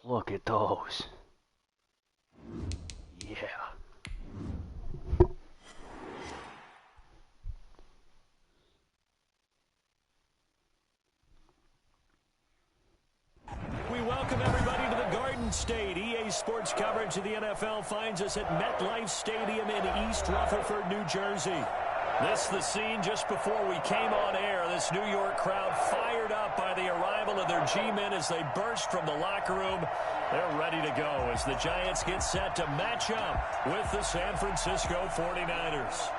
Look at those. Yeah. We welcome everybody to the Garden State. EA Sports coverage of the NFL finds us at MetLife Stadium in East Rutherford, New Jersey. This the scene just before we came on air. This New York crowd fired up by the arrival of their G-men as they burst from the locker room. They're ready to go as the Giants get set to match up with the San Francisco 49ers.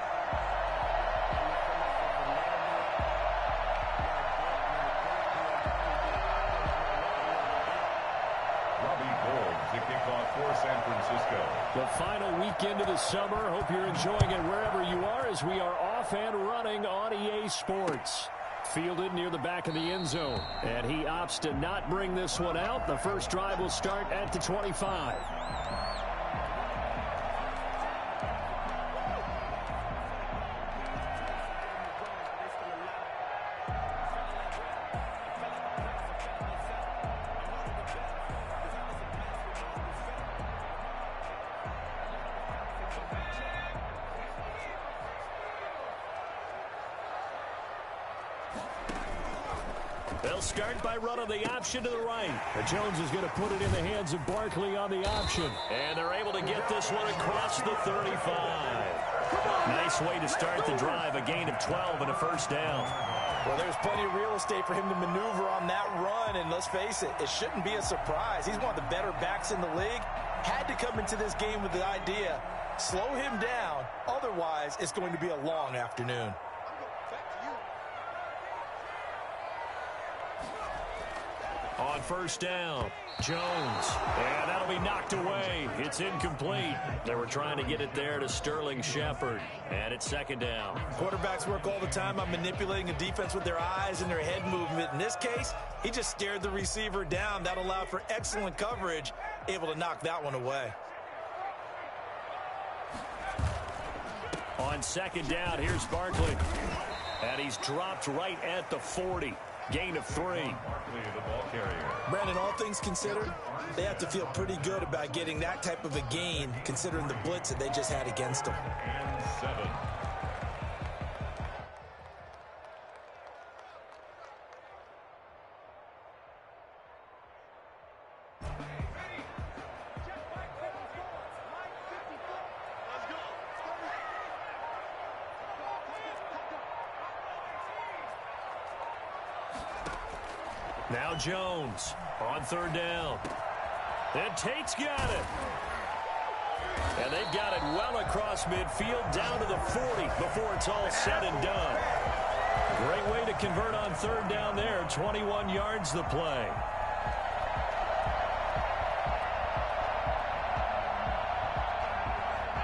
San Francisco. The final weekend of the summer. Hope you're enjoying it wherever you are as we are off and running on EA Sports. Fielded near the back of the end zone. And he opts to not bring this one out. The first drive will start at the 25. They'll start by running the option to the right. Jones is going to put it in the hands of Barkley on the option. And they're able to get this one across the 35. Nice way to start the drive. A gain of 12 and a first down. Well, there's plenty of real estate for him to maneuver on that run. And let's face it, it shouldn't be a surprise. He's one of the better backs in the league. Had to come into this game with the idea, slow him down. Otherwise, it's going to be a long afternoon. On first down, Jones. And that'll be knocked away. It's incomplete. They were trying to get it there to Sterling Shepard. And it's second down. Quarterbacks work all the time on manipulating a defense with their eyes and their head movement. In this case, he just stared the receiver down. That allowed for excellent coverage, able to knock that one away. On second down, here's Barkley. And he's dropped right at the 40. Gain of 3. The ball carrier. Brandon, all things considered, they have to feel pretty good about getting that type of a gain, considering the blitz that they just had against them. And 7. Now Jones on third down. And Tate's got it. And they've got it well across midfield down to the 40 before it's all said and done. Great way to convert on third down there. 21 yards the play.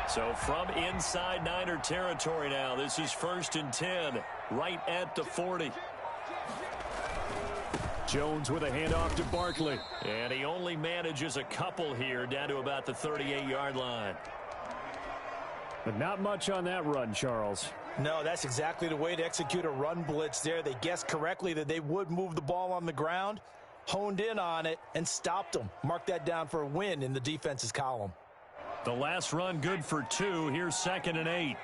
So from inside Niner territory now, this is 1st and 10, right at the 40. Jones with a handoff to Barkley. And he only manages a couple here down to about the 38-yard line. But not much on that run, Charles. No, that's exactly the way to execute a run blitz there. They guessed correctly that they would move the ball on the ground, honed in on it, and stopped them. Mark that down for a win in the defense's column. The last run good for 2. Here's 2nd and 8.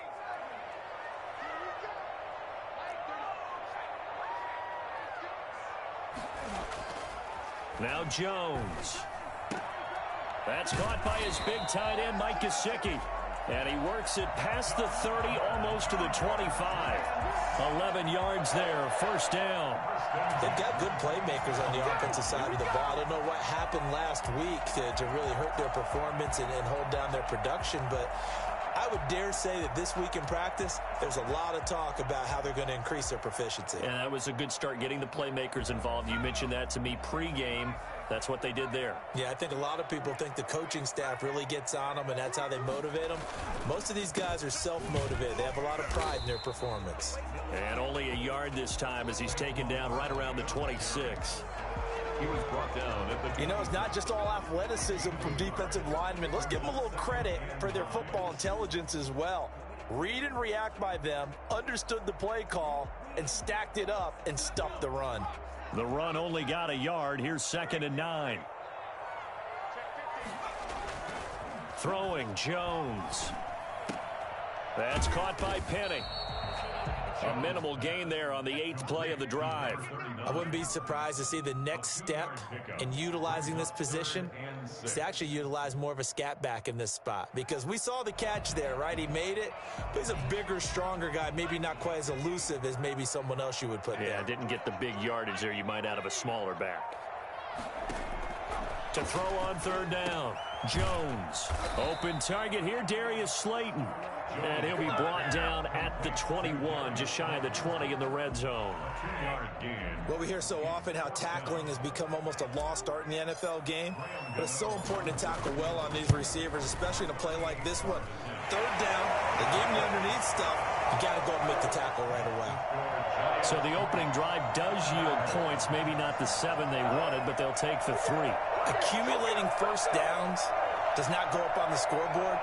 Now Jones. That's caught by his big tight end, Mike Gesicki. And he works it past the 30, almost to the 25. 11 yards there, first down. They've got good playmakers on the offensive side of the ball. I don't know what happened last week to really hurt their performance and hold down their production, but I would dare say that this week in practice, there's a lot of talk about how they're going to increase their proficiency. And that was a good start getting the playmakers involved. You mentioned that to me pregame. That's what they did there. Yeah, I think a lot of people think the coaching staff really gets on them, and that's how they motivate them. Most of these guys are self-motivated. They have a lot of pride in their performance. And only a yard this time as he's taken down right around the 26. He was brought down at the... You know, it's not just all athleticism from defensive linemen. Let's give them a little credit for their football intelligence as well. Read and react by them, understood the play call, and stacked it up and stuffed the run. The run only got a yard. Here's 2nd and 9. Throwing Jones. That's caught by Penny. A minimal gain there on the 8th play of the drive. I wouldn't be surprised to see the next step in utilizing this position is to actually utilize more of a scat back in this spot, because we saw the catch there, right? He made it, but he's a bigger, stronger guy, maybe not quite as elusive as maybe someone else you would put there. Yeah, didn't get the big yardage there you might out of a smaller back. To throw on 3rd down, Jones. Open target here, Darius Slayton. And he'll be brought down at the 21, just shy of the 20 in the red zone. Well, we hear so often how tackling has become almost a lost art in the NFL game. But it's so important to tackle well on these receivers, especially in a play like this one. 3rd down, they gave him the underneath stuff. You got to go and make the tackle right away. So the opening drive does yield points, maybe not the 7 they wanted, but they'll take the 3. Accumulating first downs does not go up on the scoreboard,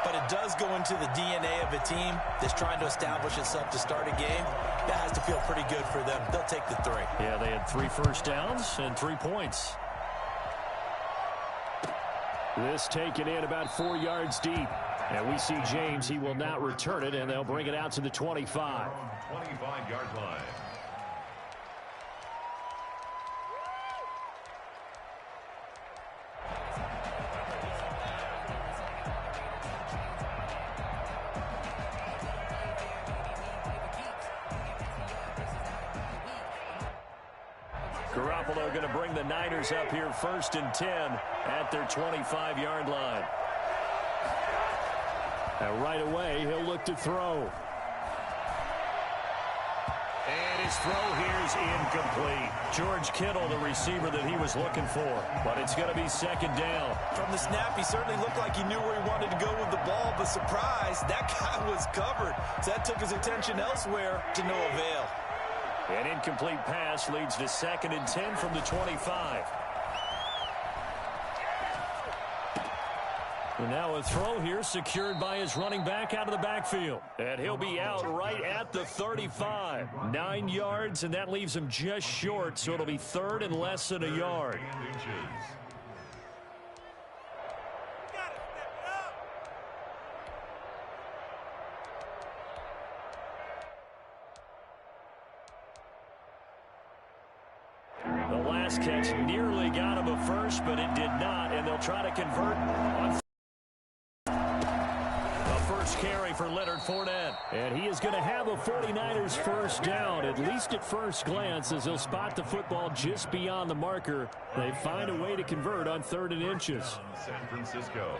but it does go into the DNA of a team that's trying to establish itself to start a game. That has to feel pretty good for them. They'll take the 3. Yeah, they had 3 first downs and 3 points. This taken in about 4 yards deep. And we see James. He will not return it, and they'll bring it out to the 25. 25-yard line. Garoppolo going to bring the Niners up here 1st and 10 at their 25-yard line. And right away, he'll look to throw. And his throw here is incomplete. George Kittle, the receiver that he was looking for. But it's going to be 2nd down. From the snap, he certainly looked like he knew where he wanted to go with the ball, but surprise, that guy was covered. So that took his attention elsewhere to no avail. An incomplete pass leads to 2nd and 10 from the 25. And now a throw here secured by his running back out of the backfield. And he'll be out right at the 35. 9 yards, and that leaves him just short, so it'll be 3rd and less than a yard. The last catch nearly got him a first, but it did not, and they'll try to convert on carry for Leonard Fournette. And he is going to have a 49ers first down, at least at first glance, as he'll spot the football just beyond the marker. They find a way to convert on 3rd and inches. San Francisco.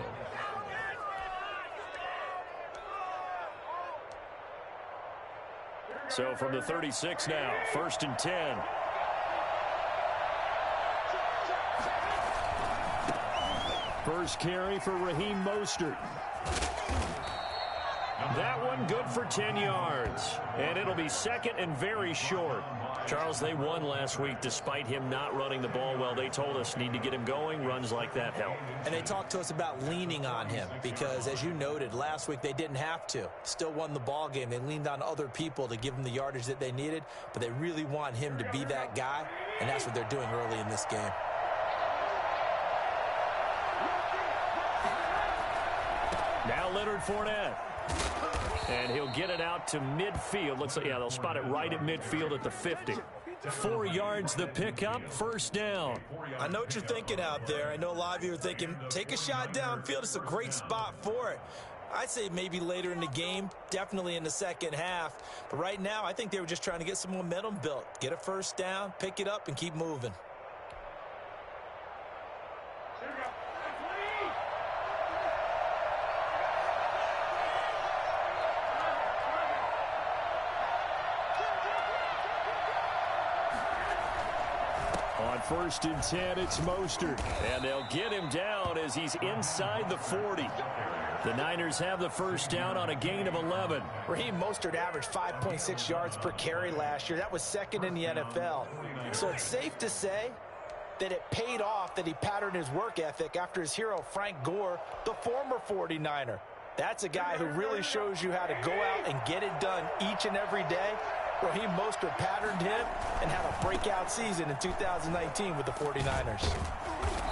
So from the 36 now, 1st and 10. First carry for Raheem Mostert. That one good for 10 yards. And it'll be 2nd and very short. Charles, they won last week despite him not running the ball well. They told us need to get him going. Runs like that help. And they talked to us about leaning on him because, as you noted, last week they didn't have to. Still won the ball game. They leaned on other people to give them the yardage that they needed, but they really want him to be that guy, and that's what they're doing early in this game. Now Leonard Fournette. And he'll get it out to midfield. Looks like, yeah, they'll spot it right at midfield at the 50. 4 yards the pickup, 1st down. I know what you're thinking out there. I know a lot of you are thinking, take a shot downfield. It's a great spot for it. I'd say maybe later in the game, definitely in the second half. But right now, I think they were just trying to get some momentum built. Get a first down, pick it up, and keep moving. On 1st and 10, it's Mostert. And they'll get him down as he's inside the 40. The Niners have the first down on a gain of 11. Raheem Mostert averaged 5.6 yards per carry last year. That was 2nd in the NFL. So it's safe to say that it paid off that he patterned his work ethic after his hero, Frank Gore, the former 49er. That's a guy who really shows you how to go out and get it done each and every day. Raheem Mostert patterned him and had a breakout season in 2019 with the 49ers.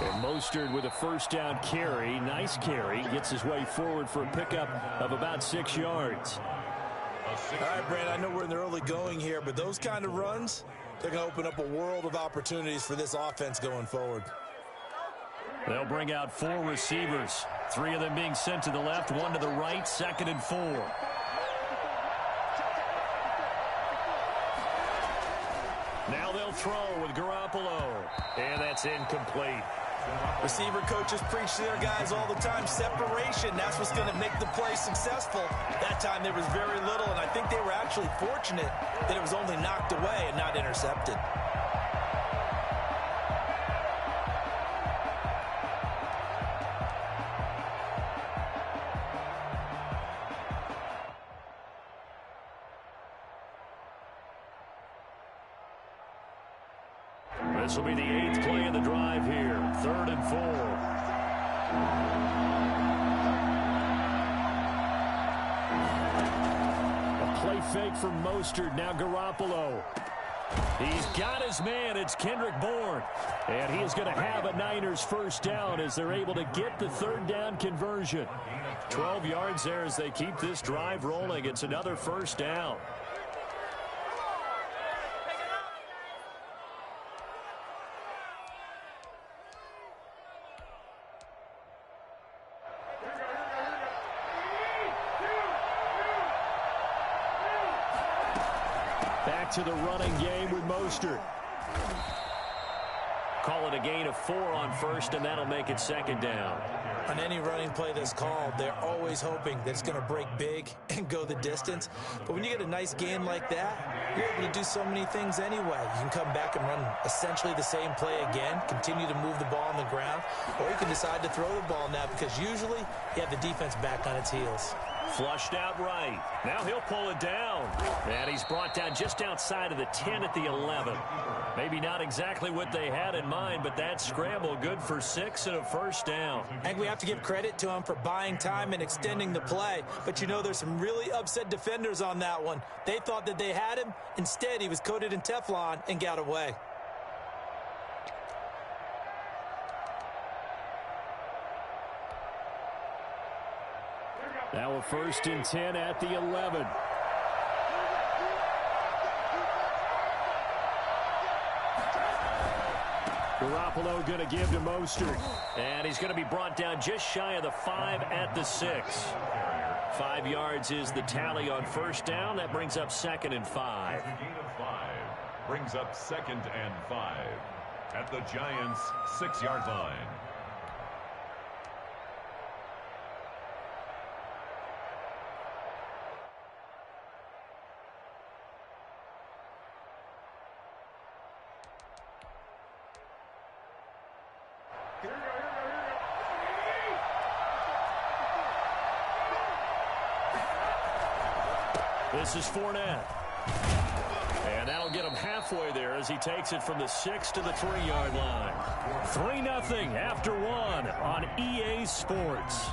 And Mostert with a first down carry. Nice carry. Gets his way forward for a pickup of about 6 yards. All right, Brand, I know we're in the early going here, but those kind of runs, they're going to open up a world of opportunities for this offense going forward. They'll bring out 4 receivers. 3 of them being sent to the left, 1 to the right, 2nd and 4. Now they'll throw with Garoppolo. And that's incomplete. Receiver coaches preach to their guys all the time. Separation, that's what's going to make the play successful. That time there was very little, and I think they were actually fortunate that it was only knocked away and not intercepted. This will be the 8th play of the drive here. 3rd and 4. A play fake from Mostert. Now Garoppolo. He's got his man. It's Kendrick Bourne. And he is going to have a Niners first down as they're able to get the 3rd down conversion. 12 yards there as they keep this drive rolling. It's another first down. Back to the running game with Mostert. Call it a gain of 4 on first, and that'll make it 2nd down. On any running play that's called, they're always hoping that it's going to break big and go the distance. But when you get a nice gain like that, you're able to do so many things anyway. You can come back and run essentially the same play again, continue to move the ball on the ground, or you can decide to throw the ball now because usually you have the defense back on its heels. Flushed out right. Now he'll pull it down. And he's brought down just outside of the 10 at the 11. Maybe not exactly what they had in mind, but that scramble good for 6 and a first down. I think we have to give credit to him for buying time and extending the play. But you know, there's some really upset defenders on that one. They thought that they had him. Instead, he was coated in Teflon and got away. Now a 1st and 10 at the 11. Garoppolo going to give to Mostert. And he's going to be brought down just shy of the 5 at the 6. 5 yards is the tally on first down. That brings up 2nd and 5. Gain of 5 brings up 2nd and 5 at the Giants' 6-yard line. This is Fournette. And that'll get him halfway there as he takes it from the 6 to the 3-yard line. 3-0 after 1 on EA Sports.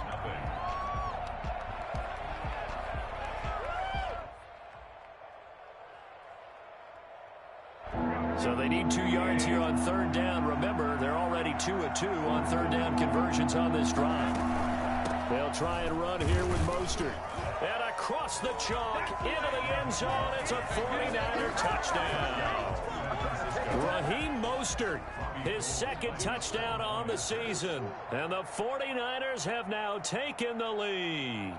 So they need 2 yards here on 3rd down. Remember, they're already 2 of 2 on 3rd down conversions on this drive. They'll try and run here with Mostert. And across the chalk, into the end zone. It's a 49er touchdown. Raheem Mostert, his 2nd touchdown on the season. And the 49ers have now taken the lead.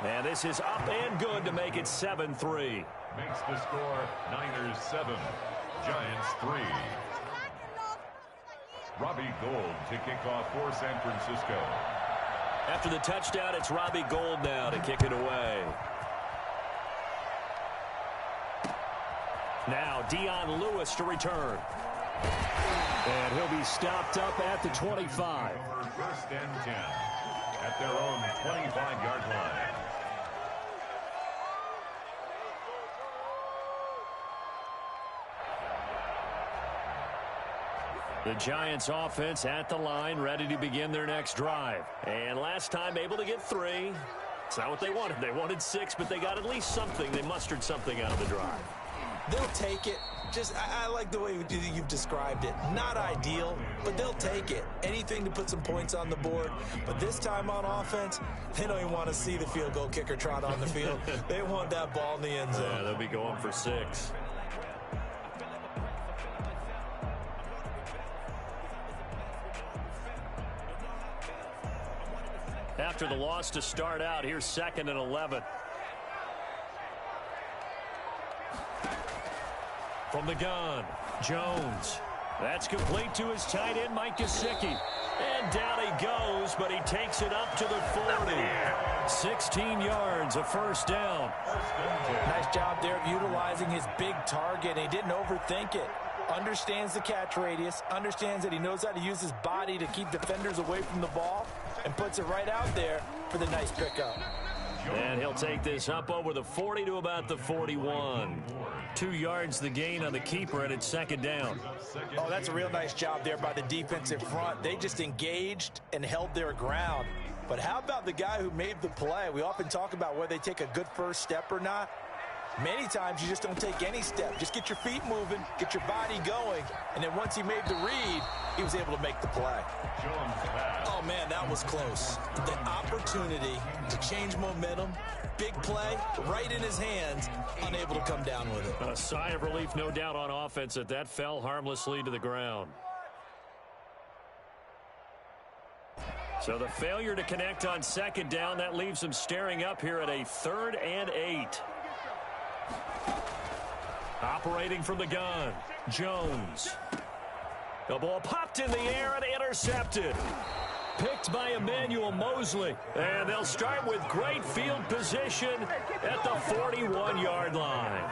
And this is up and good to make it 7-3. Makes the score Niners 7, Giants 3. Robbie Gould to kick off for San Francisco. After the touchdown, it's Robbie Gould now to kick it away. Now Dion Lewis to return. And he'll be stopped up at the 25. 1st and 10 at their own 25-yard line. The Giants offense at the line, ready to begin their next drive. And last time able to get 3. It's not what they wanted. They wanted 6, but they got at least something. They mustered something out of the drive. They'll take it. I like the way you've described it. Not ideal, but they'll take it. Anything to put some points on the board. But this time on offense, they don't even want to see the field goal kicker trot on the field. They want that ball in the end zone. Yeah, they'll be going for 6. After the loss to start out, here's 2nd and 11. From the gun, Jones. That's complete to his tight end, Mike Gesicki. And down he goes, but he takes it up to the 40. 16 yards, a first down. Nice job there of utilizing his big target. He didn't overthink it. Understands the catch radius, understands that he knows how to use his body to keep defenders away from the ball, and puts it right out there for the nice pickup. And he'll take this up over the 40 to about the 41. 2 yards the gain on the keeper, and it's 2nd down. Oh, that's a real nice job there by the defensive front. They just engaged and held their ground. But how about the guy who made the play? We often talk about whether they take a good first step or not. Many times you just don't take any step. Just get your feet moving, get your body going, and then once he made the read, he was able to make the play. Oh, man, that was close. The opportunity to change momentum, big play, right in his hands, unable to come down with it. A sigh of relief, no doubt, on offense that fell harmlessly to the ground. So the failure to connect on 2nd down, that leaves them staring up here at a 3rd and 8. Operating from the gun, Jones. The ball popped in the air and intercepted. Picked by Emmanuel Mosley. And they'll start with great field position at the 41-yard line.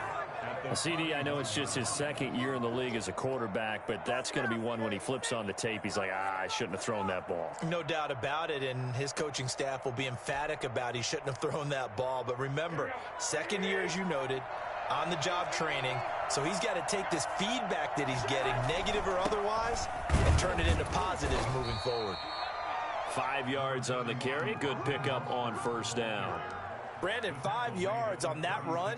CD, I know it's just his 2nd year in the league as a quarterback, but that's going to be one when he flips on the tape, he's like, I shouldn't have thrown that ball. No doubt about it, and his coaching staff will be emphatic about he shouldn't have thrown that ball. But remember, 2nd year, as you noted, on-the-job training, so he's got to take this feedback that he's getting, negative or otherwise, and turn it into positives moving forward. 5 yards on the carry, good pickup on 1st down. Brandon, 5 yards on that run.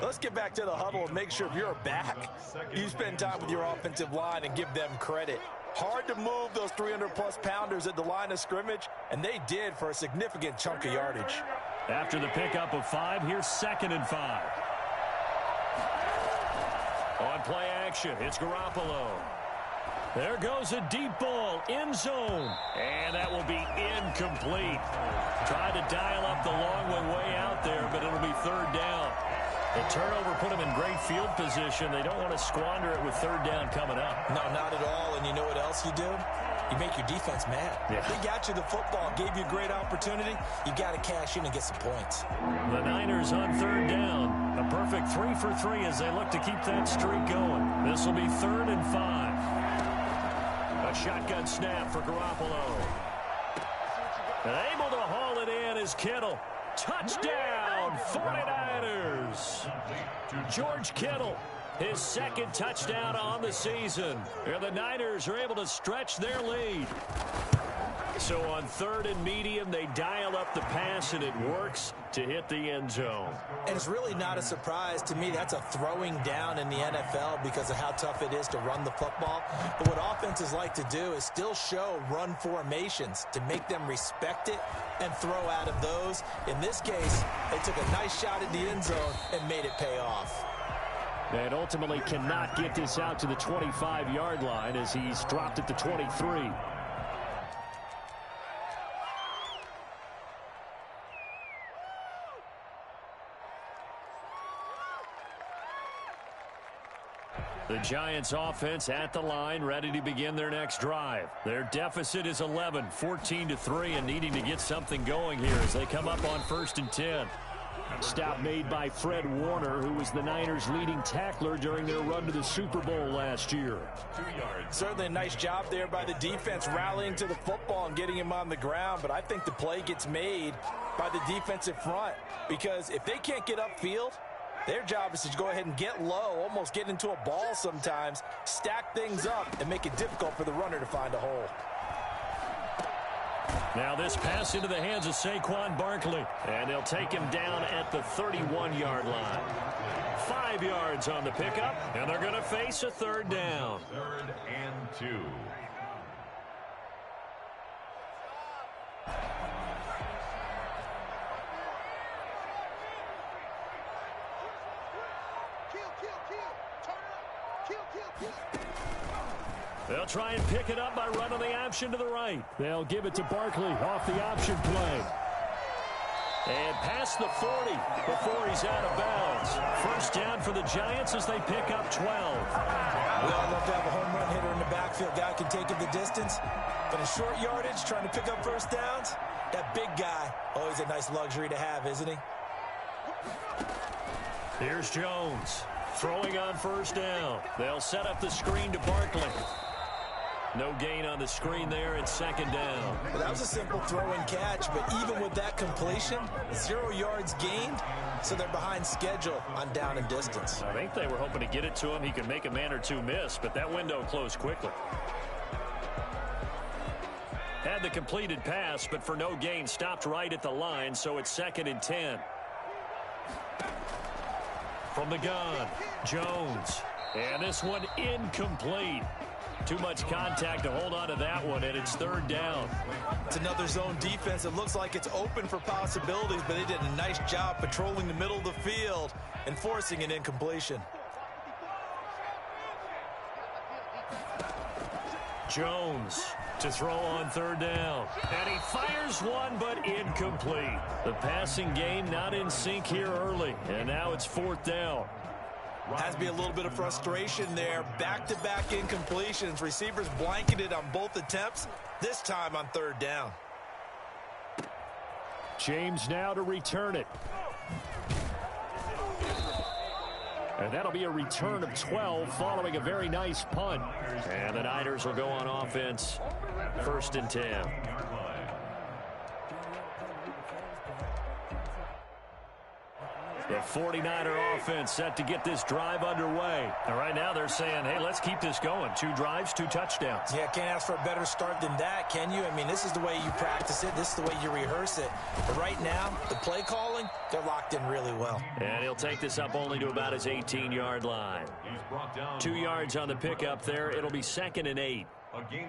Let's get back to the huddle and make sure if you're back, you spend time with your offensive line and give them credit. Hard to move those 300-plus pounders at the line of scrimmage, and they did for a significant chunk of yardage. After the pickup of 5, here's 2nd and 5. On play action, it's Garoppolo. There goes a deep ball, end zone, and that will be incomplete. Tried to dial up the long one way out there, but it'll be 3rd down. The turnover put them in great field position. They don't want to squander it with 3rd down coming up. No, not at all, and you know what else you do? You make your defense mad. Yeah. They got you the football, gave you a great opportunity. You got to cash in and get some points. The Niners on 3rd down. A perfect 3 for 3 as they look to keep that streak going. This will be 3rd and 5. A shotgun snap for Garoppolo. And able to haul it in is Kittle. Touchdown, 49ers. George Kittle, his 2nd touchdown on the season. And the Niners are able to stretch their lead. So on 3rd and medium, they dial up the pass, and it works to hit the end zone. And it's really not a surprise to me. That's a throwing down in the NFL because of how tough it is to run the football. But what offenses like to do is still show run formations to make them respect it and throw out of those. In this case, they took a nice shot at the end zone and made it pay off. And ultimately cannot get this out to the 25-yard line as he's dropped at the 23. The Giants offense at the line, ready to begin their next drive. Their deficit is 11, 14-3, and needing to get something going here as they come up on 1st and 10. Stop made by Fred Warner, who was the Niners' leading tackler during their run to the Super Bowl last year. 2 yards. Certainly a nice job there by the defense rallying to the football and getting him on the ground, but I think the play gets made by the defensive front because if they can't get upfield, Their job is to go ahead and get low, almost get into a ball sometimes, stack things up, and make it difficult for the runner to find a hole. Now this pass into the hands of Saquon Barkley, and they'll take him down at the 31-yard line. 5 yards on the pickup, and they're going to face a third down. 3rd and 2. They'll try and pick it up by running the option to the right. They'll give it to Barkley off the option play. And past the 40 before he's out of bounds. First down for the Giants as they pick up 12. We all love to have a home run hitter in the backfield. Guy can take it the distance. But in short yardage, trying to pick up first downs, that big guy, always a nice luxury to have, isn't he? Here's Jones throwing on first down. They'll set up the screen to Barkley. No gain on the screen there at second down. Well, that was a simple throw and catch, but even with that completion, 0 yards gained, so they're behind schedule on down and distance. I think they were hoping to get it to him. He could make a man or two miss, but that window closed quickly. Had the completed pass, but for no gain, stopped right at the line, so it's 2nd and 10. From the gun, Jones. And this one incomplete. Too much contact to hold on to that one, and it's 3rd down. It's another zone defense. It looks like it's open for possibilities, but they did a nice job patrolling the middle of the field and forcing an incompletion. Jones to throw on 3rd down. And he fires one, but incomplete. The passing game not in sync here early, and now it's 4th down. Has to be a little bit of frustration there. Back-to-back incompletions. Receivers blanketed on both attempts, this time on 3rd down. James now to return it. And that'll be a return of 12 following a very nice punt. And the Niners will go on offense. 1st and 10. The 49er offense set to get this drive underway. And right now they're saying, hey, let's keep this going. 2 drives, 2 touchdowns. Yeah, can't ask for a better start than that, can you? I mean, this is the way you practice it. This is the way you rehearse it. But right now, the play calling, they're locked in really well. And he'll take this up only to about his 18-yard line. 2 yards on the pickup there. It'll be 2nd and 8.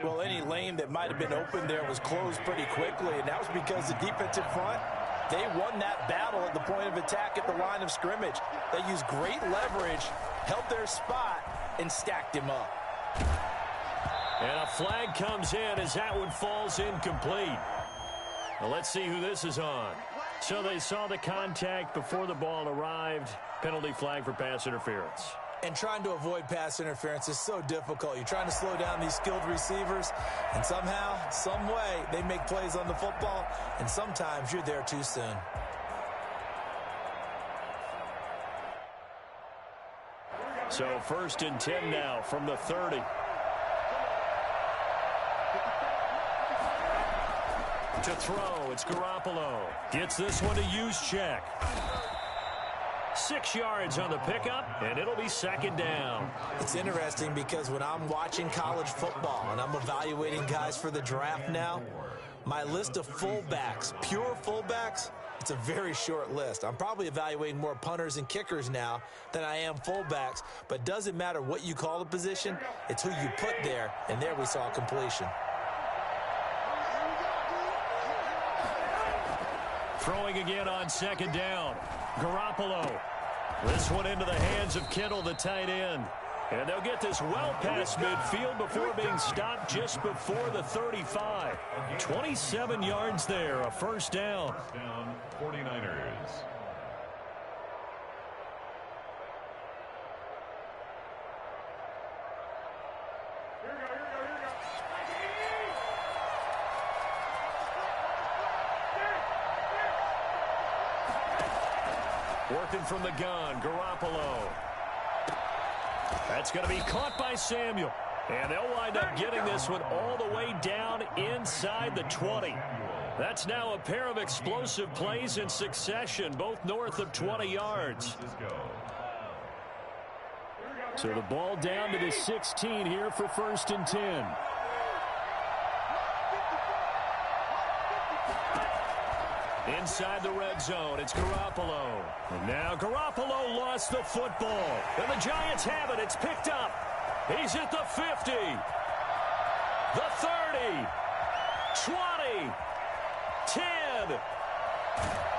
Well, any lane that might have been open there was closed pretty quickly, and that was because the defensive front, they won that battle at the point of attack at the line of scrimmage. They used great leverage, held their spot, and stacked him up. And a flag comes in as that one falls incomplete. Well, let's see who this is on. So they saw the contact before the ball arrived. Penalty flag for pass interference. And trying to avoid pass interference is so difficult. You're trying to slow down these skilled receivers, and somehow, some way, they make plays on the football, and sometimes you're there too soon. So 1st and 10 now from the 30. To throw, it's Garoppolo. Gets this one to Juszczyk. 6 yards on the pickup, and it'll be 2nd down. It's interesting because when I'm watching college football and I'm evaluating guys for the draft now, my list of fullbacks, pure fullbacks, it's a very short list. I'm probably evaluating more punters and kickers now than I am fullbacks, but it doesn't matter what you call the position, it's who you put there, and there we saw completion. Throwing again on 2nd down. Garoppolo. This one into the hands of Kittle, the tight end. And they'll get this well past midfield before being stopped just before the 35. 27 yards there, a 1st down. 49ers. Working from the gun, Garoppolo. That's going to be caught by Samuel. And they'll wind up getting this one all the way down inside the 20. That's now a pair of explosive plays in succession, both north of 20 yards. So the ball down to the 16 here for 1st and 10. Inside the red zone, it's Garoppolo. And now Garoppolo lost the football. And the Giants have it. It's picked up. He's at the 50. The 30. 20. 10.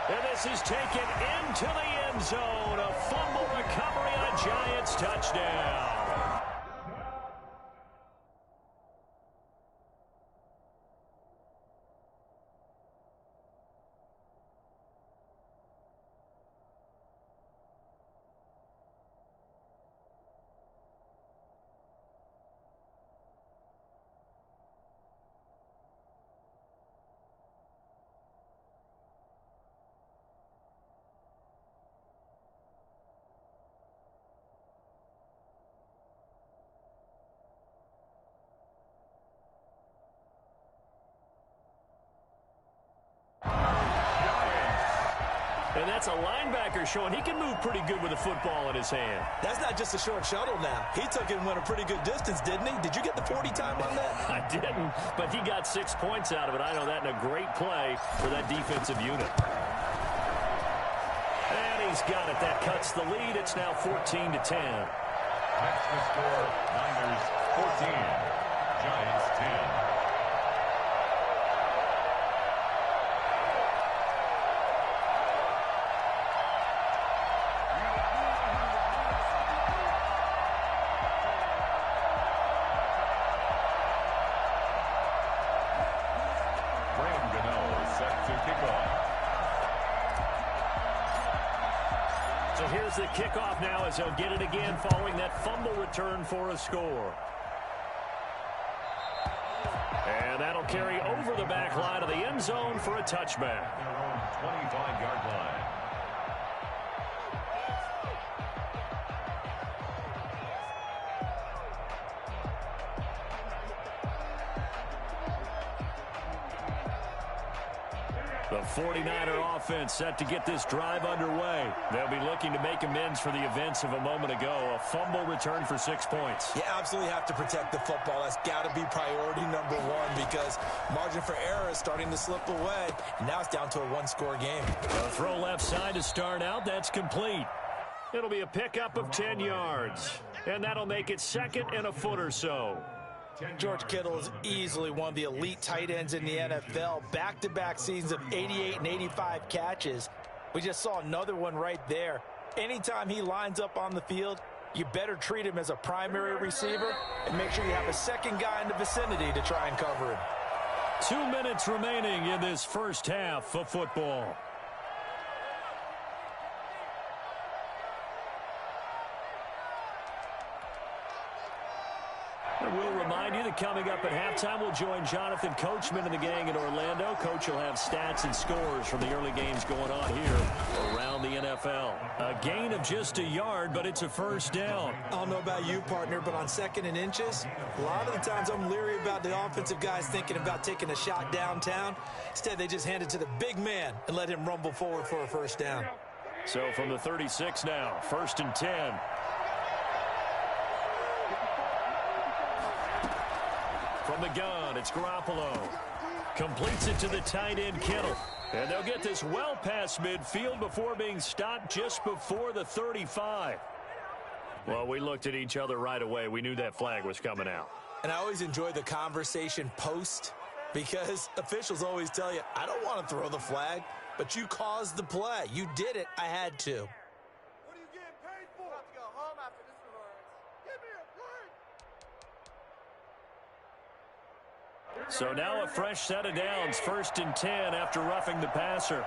And this is taken into the end zone. A fumble recovery on a Giants touchdown. And that's a linebacker showing he can move pretty good with a football in his hand. That's not just a short shuttle now. He took it and went a pretty good distance, didn't he? Did you get the 40 time on that? I didn't, but he got 6 points out of it. I know that in a great play for that defensive unit. And he's got it. That cuts the lead. It's now 14-10. That's the score. Niners 14, Giants 10. So here's the kickoff now as he'll get it again following that fumble return for a score. And that'll carry over the back line of the end zone for a touchback. 25-yard line. The 49er offense set to get this drive underway. They'll be looking to make amends for the events of a moment ago. A fumble return for 6 points. You absolutely have to protect the football. That's got to be priority number one because margin for error is starting to slip away. And now it's down to a one-score game. A throw left side to start out. That's complete. It'll be a pickup of 10 yards. And that'll make it 2nd and a foot or so. George Kittle is easily one of the elite tight ends in the NFL. Back-to-back seasons of 88 and 85 catches. We just saw another one right there. Anytime he lines up on the field, you better treat him as a primary receiver and make sure you have a second guy in the vicinity to try and cover him. 2 minutes remaining in this first half of football. We'll remind you that coming up at halftime, we'll join Jonathan Coachman and the gang in Orlando. Coach will have stats and scores from the early games going on here around the NFL. A gain of just a yard, but it's a first down. I don't know about you, partner, but on 2nd and inches, a lot of the times I'm leery about the offensive guys thinking about taking a shot downtown. Instead, they just hand it to the big man and let him rumble forward for a first down. So from the 36 now, 1st and 10. From the gun, it's Garoppolo. Completes it to the tight end, Kittle. And they'll get this well past midfield before being stopped just before the 35. Well, we looked at each other right away. We knew that flag was coming out. And I always enjoy the conversation post because officials always tell you, I don't want to throw the flag, but you caused the play. You did it. I had to. What are you getting paid for? I'm about to go home after this rehearse. Give me a break. So now a fresh set of downs, 1st and 10 after roughing the passer.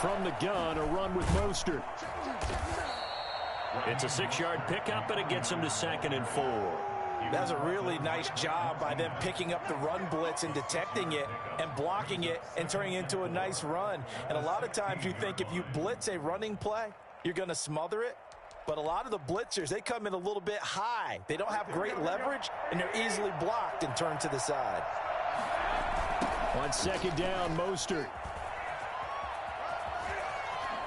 From the gun, a run with Mostert. It's a 6-yard pickup, and it gets him to 2nd and 4. That was a really nice job by them picking up the run blitz and detecting it and blocking it and turning it into a nice run. And a lot of times you think if you blitz a running play, you're going to smother it. But a lot of the blitzers, they come in a little bit high. They don't have great leverage, and they're easily blocked and turned to the side. On second down, Mostert.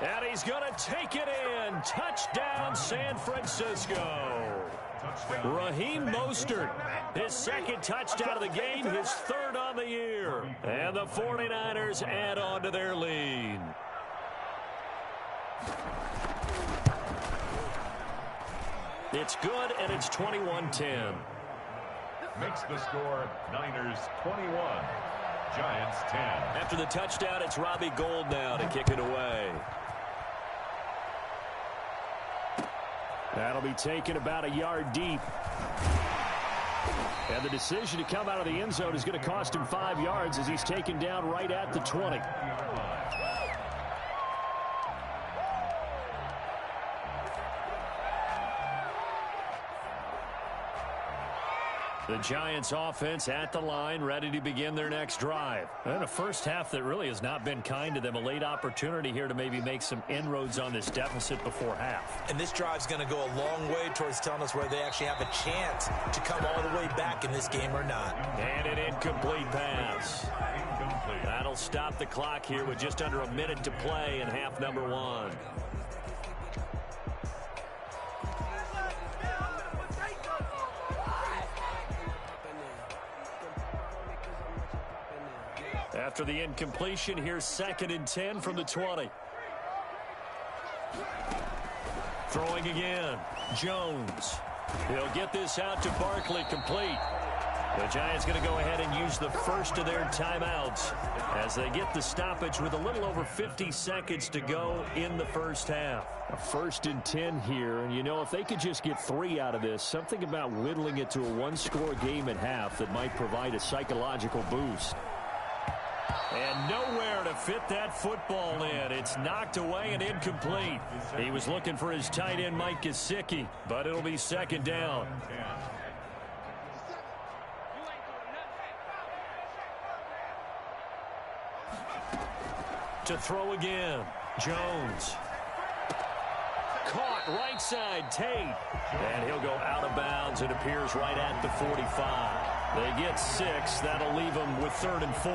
And he's going to take it in. Touchdown, San Francisco. Raheem Mostert, his second touchdown of the game, his third on the year. And the 49ers add on to their lead. It's good, and it's 21-10. Makes the score Niners 21, Giants 10. After the touchdown, it's Robbie Gould now to kick it away. That'll be taken about a yard deep. And the decision to come out of the end zone is going to cost him 5 yards as he's taken down right at the 20. The Giants offense at the line, ready to begin their next drive. And a first half that really has not been kind to them. A late opportunity here to maybe make some inroads on this deficit before half. And this drive's going to go a long way towards telling us whether they actually have a chance to come all the way back in this game or not. And an incomplete pass. That'll stop the clock here with just under a minute to play in half number 1. After the incompletion, here's 2nd and 10 from the 20. Throwing again. Jones. He'll get this out to Barkley, complete. The Giants going to go ahead and use the first of their timeouts as they get the stoppage with a little over 50 seconds to go in the first half. A 1st and 10 here, and you know, if they could just get 3 out of this, something about whittling it to a one-score game at half that might provide a psychological boost. And nowhere to fit that football in. It's knocked away and incomplete. He was looking for his tight end, Mike Gesicki, but it'll be 2nd down. To throw again, Jones. Caught right side, Tate. And he'll go out of bounds. It appears right at the 45. They get 6. That'll leave them with 3rd and 4.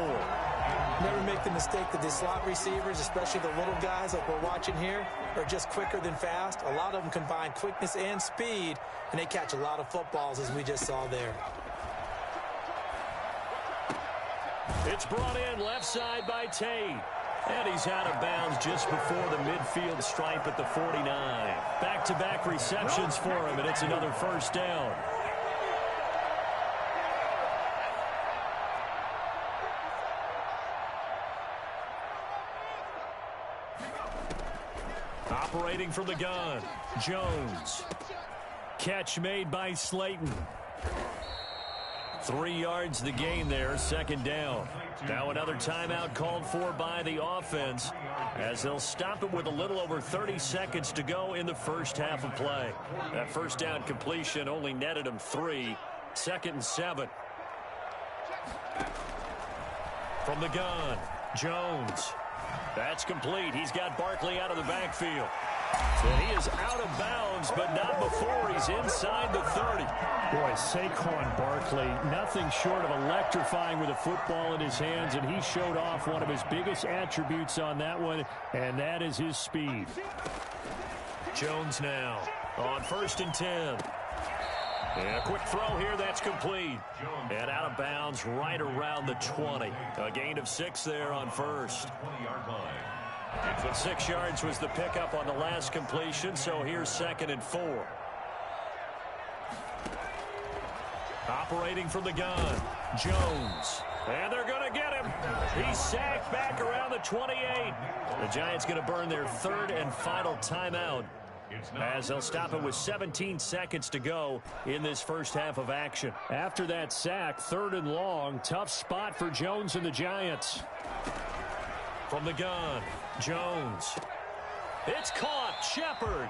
Never make the mistake that the slot receivers, especially the little guys like we're watching here, are just quicker than fast. A lot of them combine quickness and speed, and they catch a lot of footballs, as we just saw there. It's brought in left side by Tate. And he's out of bounds just before the midfield stripe at the 49. Back-to-back receptions for him, and it's another 1st down. Operating from the gun, Jones. Catch made by Slayton. 3 yards the gain there, 2nd down. Now another timeout called for by the offense as they'll stop it with a little over 30 seconds to go in the first half of play. That 1st down completion only netted him 3. 2nd and 7. From the gun, Jones. That's complete. He's got Barkley out of the backfield. And he is out of bounds, but not before he's inside the 30. Boy, Saquon Barkley, nothing short of electrifying with a football in his hands, and he showed off one of his biggest attributes on that one, and that is his speed. Jones now on 1st and 10. And a quick throw here, that's complete. And out of bounds right around the 20. A gain of 6 there on 1st. 6 yards was the pickup on the last completion, so here's 2nd and 4. Operating from the gun, Jones. And they're going to get him. He's sacked back around the 28. The Giants going to burn their 3rd and final timeout as they'll stop it with 17 seconds to go in this first half of action. After that sack, 3rd and long, tough spot for Jones and the Giants. From the gun, Jones. It's caught, Shepard.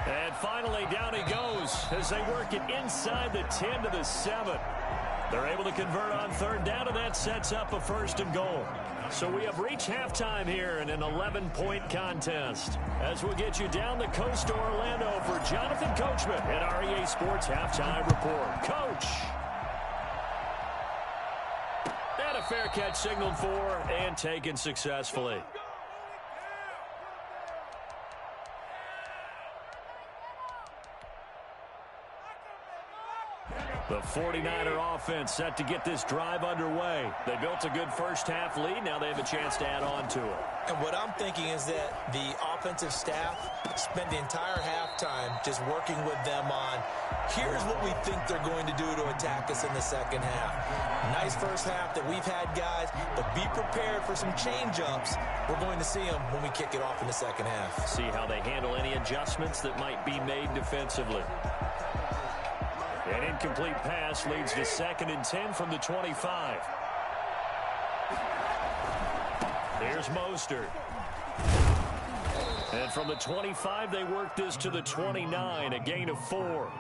And finally down he goes as they work it inside the 10 to the 7. They're able to convert on third down, and that sets up a 1st and goal. So we have reached halftime here in an 11-point contest. As we'll get you down the coast to Orlando for Jonathan Coachman at our EA Sports Halftime Report. Coach! And a fair catch signaled for and taken successfully. The 49er offense set to get this drive underway. They built a good first-half lead. Now they have a chance to add on to it. And what I'm thinking is that the offensive staff spent the entire halftime just working with them on, here's what we think they're going to do to attack us in the second half. Nice first half that we've had, guys, but be prepared for some change-ups. We're going to see them when we kick it off in the second half. See how they handle any adjustments that might be made defensively. An incomplete pass leads to 2nd and 10 from the 25. Here's Mostert. And from the 25, they work this to the 29, a gain of 4.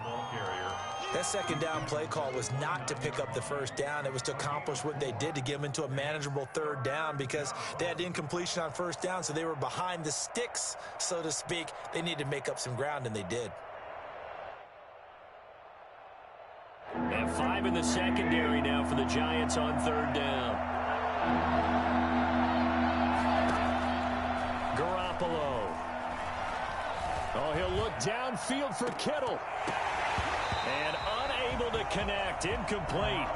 That second down play call was not to pick up the first down. It was to accomplish what they did to get them into a manageable third down because they had incompletion on first down, so they were behind the sticks, so to speak. They needed to make up some ground, and they did. And 5 in the secondary now for the Giants on third down. Garoppolo. Oh, he'll look downfield for Kittle. And unable to connect. Incomplete.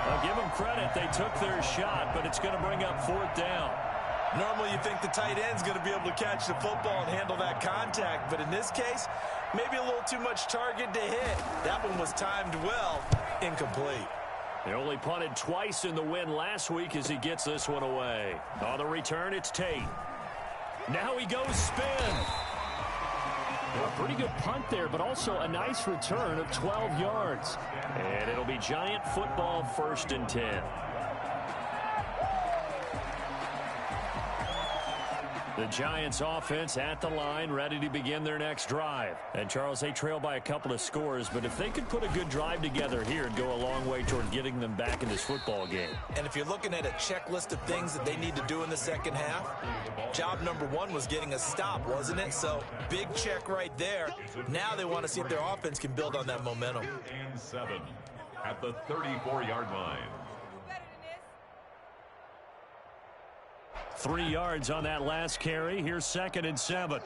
I'll give them credit. They took their shot, but it's going to bring up 4th down. Normally you think the tight end's going to be able to catch the football and handle that contact, but in this case, maybe a little too much target to hit. That one was timed well. Incomplete. They only punted twice in the win last week as he gets this one away. On the return, it's Tate. Now he goes spin. A pretty good punt there, but also a nice return of 12 yards. And it'll be Giant football 1st and 10. The Giants offense at the line, ready to begin their next drive. And Charles, they trail by a couple of scores, but if they could put a good drive together here, it'd go a long way toward getting them back in this football game. And if you're looking at a checklist of things that they need to do in the second half, job number 1 was getting a stop, wasn't it? So big check right there. Now they want to see if their offense can build on that momentum. 3rd and 7 at the 34-yard line. 3 yards on that last carry. Here's 2nd and 7.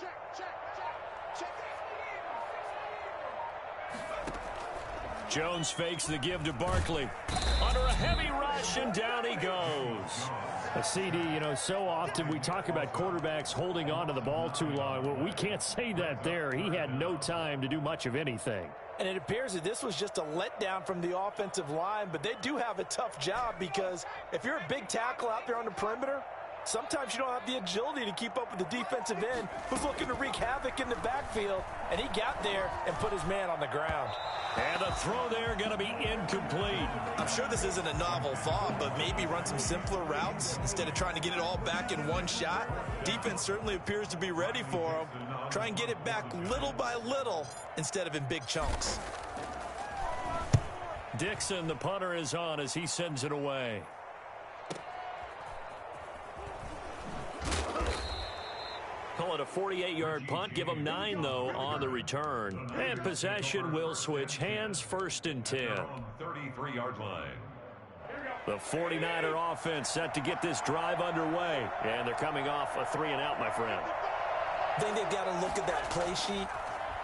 Jones fakes the give to Barkley. Under a heavy rush, and down he goes. A CD, so often we talk about quarterbacks holding on to the ball too long. Well, we can't say that there. He had no time to do much of anything. And it appears that this was just a letdown from the offensive line, but they do have a tough job because if you're a big tackle out there on the perimeter, sometimes you don't have the agility to keep up with the defensive end who's looking to wreak havoc in the backfield, and he got there and put his man on the ground. And a throw there going to be incomplete. I'm sure this isn't a novel thought, but maybe run some simpler routes instead of trying to get it all back in one shot. Defense certainly appears to be ready for him. Try and get it back little by little instead of in big chunks. Dixon, the punter, is on as he sends it away. Call it a 48-yard punt. Give them 9, though, on the return. And possession will switch hands. 1st and 10. 33-yard line. The 49er offense set to get this drive underway. And they're coming off a 3-and-out, my friend. I think they've got to look at that play sheet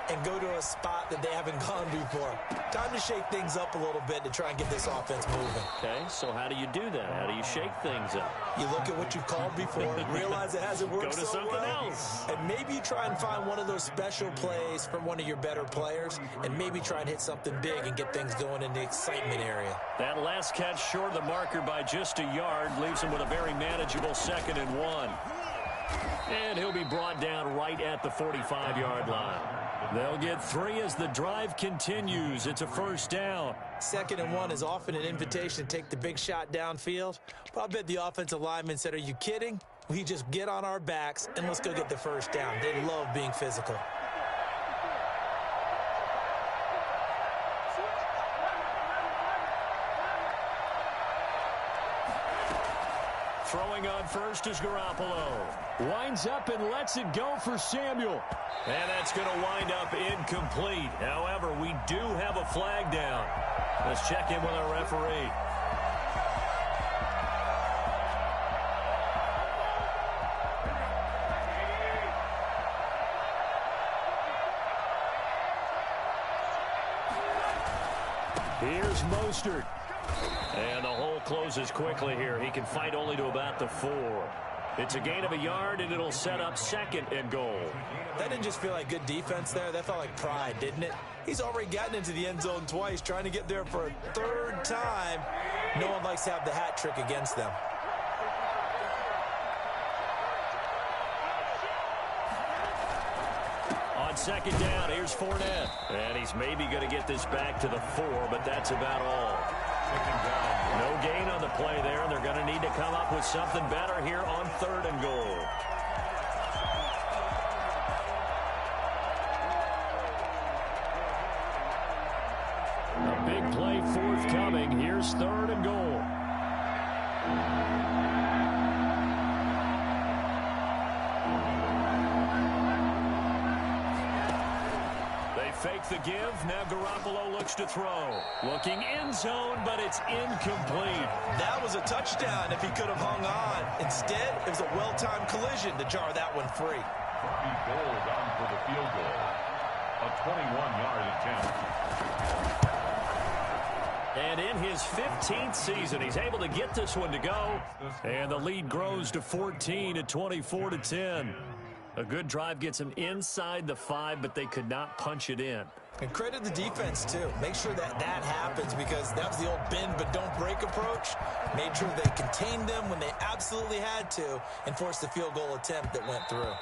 and go to a spot that they haven't gone before. Time to shake things up a little bit to try and get this offense moving. Okay, so how do you do that? How do you shake things up? You look at what you've called before, realize it hasn't worked Go to so something well, else. and maybe you try and find one of those special plays from one of your better players, and maybe try and hit something big and get things going in the excitement area. That last catch short of the marker by just a yard leaves him with a very manageable 2nd and 1. And he'll be brought down right at the 45-yard line. They'll get 3 as the drive continues. It's a 1st down. 2nd and 1 is often an invitation to take the big shot downfield. But I bet the offensive lineman said, are you kidding? We just get on our backs and let's go get the 1st down. They love being physical. Throwing on first is Garoppolo. Winds up and lets it go for Samuel. And that's going to wind up incomplete. However, we do have a flag down. Let's check in with our referee. Here's Mostert. And the hole closes quickly here. He can fight only to about the 4. It's a gain of a yard, and it'll set up second and goal. That didn't just feel like good defense there. That felt like pride, didn't it? He's already gotten into the end zone twice, trying to get there for a 3rd time. No one likes to have the hat trick against them. On second down, here's Fournette. And he's maybe going to get this back to the 4, but that's about all. No gain on the play there, and they're going to need to come up with something better here on 3rd and goal. A big play forthcoming. Here's 3rd and goal. Fake the give. Now Garoppolo looks to throw. Looking end zone, but it's incomplete. That was a touchdown if he could have hung on. Instead, it was a well-timed collision to jar that one free. He goes on for the field goal. A 21-yard attempt. And in his 15th season, he's able to get this one to go. And the lead grows to 14 at 24-10. A good drive gets them inside the 5, but they could not punch it in. And credit the defense, too. Make sure that happens, because that was the old bend but don't break approach. Made sure they contained them when they absolutely had to and forced the field goal attempt that went through.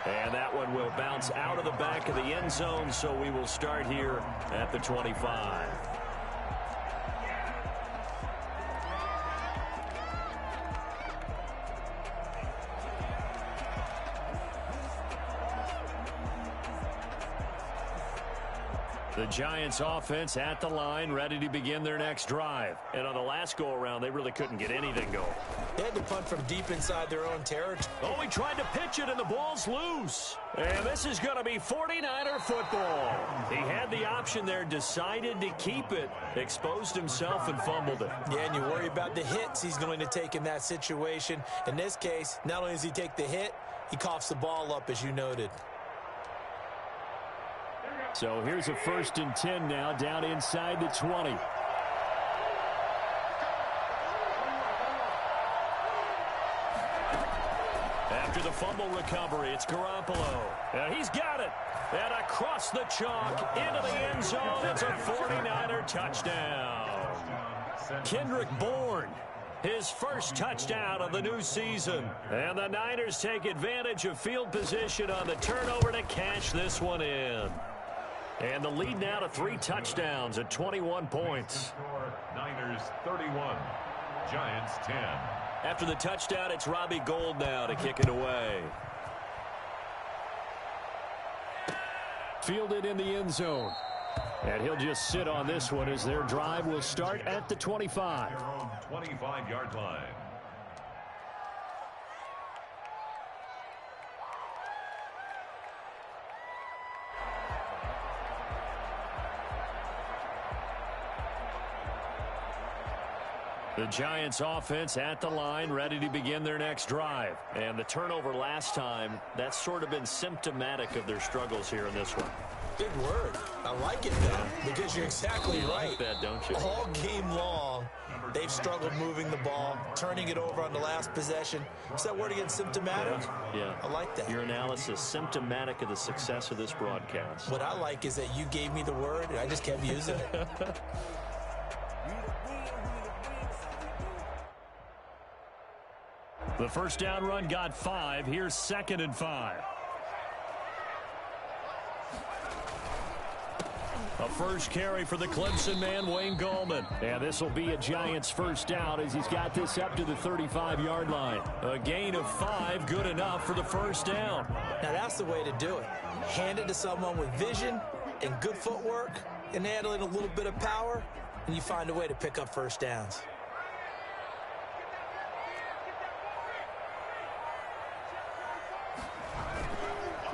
And that one will bounce out of the back of the end zone, so we will start here at the 25. The Giants offense at the line, ready to begin their next drive. And on the last go-around, they really couldn't get anything going. They had to punt from deep inside their own territory. Oh, he tried to pitch it, and the ball's loose. And this is going to be 49er football. He had the option there, decided to keep it, exposed himself, and fumbled it. Yeah, and you worry about the hits he's going to take in that situation. In this case, not only does he take the hit, he coughs the ball up, as you noted. So here's a 1st and 10 now, down inside the 20. After the fumble recovery, it's Garoppolo. And he's got it. And across the chalk, into the end zone, it's a 49er touchdown. Kendrick Bourne, his first touchdown of the new season. And the Niners take advantage of field position on the turnover to cash this one in. And the lead now to 3 touchdowns at 21 points. Niners 31, Giants 10. After the touchdown, it's Robbie Gould now to kick it away. Fielded in the end zone. And he'll just sit on this one as their drive will start at the 25. 25-yard line. The Giants offense at the line, ready to begin their next drive. And the turnover last time, that's sort of been symptomatic of their struggles here in this one. Big word. I like it, though, because you're exactly right. Like that, don't you? All game long, they've struggled moving the ball, turning it over on the last possession. What's that word again, symptomatic? Yeah. I like that. Your analysis, symptomatic of the success of this broadcast. What I like is that you gave me the word, and I just kept using it. The first down run got 5. Here's 2nd and 5. A first carry for the Clemson man, Wayne Gallman. And this will be a Giants first down as he's got this up to the 35-yard line. A gain of 5, good enough for the first down. Now that's the way to do it. Hand it to someone with vision and good footwork and handling a little bit of power, and you find a way to pick up first downs.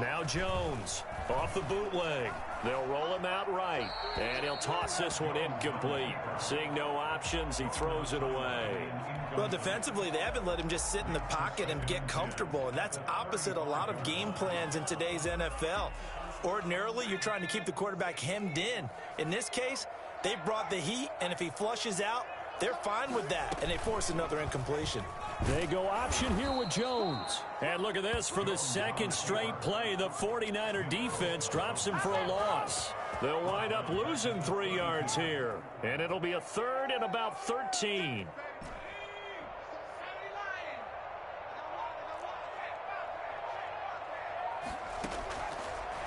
Now Jones off the bootleg. They'll roll him out right, and he'll toss this one incomplete. Seeing no options, he throws it away. Well, defensively, they haven't let him just sit in the pocket and get comfortable, and that's opposite a lot of game plans in today's NFL. Ordinarily, you're trying to keep the quarterback hemmed in. In this case, they brought the heat, and if he flushes out, they're fine with that, and they force another incompletion. They go option here with Jones. And look at this. For the second straight play, the 49er defense drops him for a loss. They'll wind up losing 3 yards here. And it'll be a third and about 13.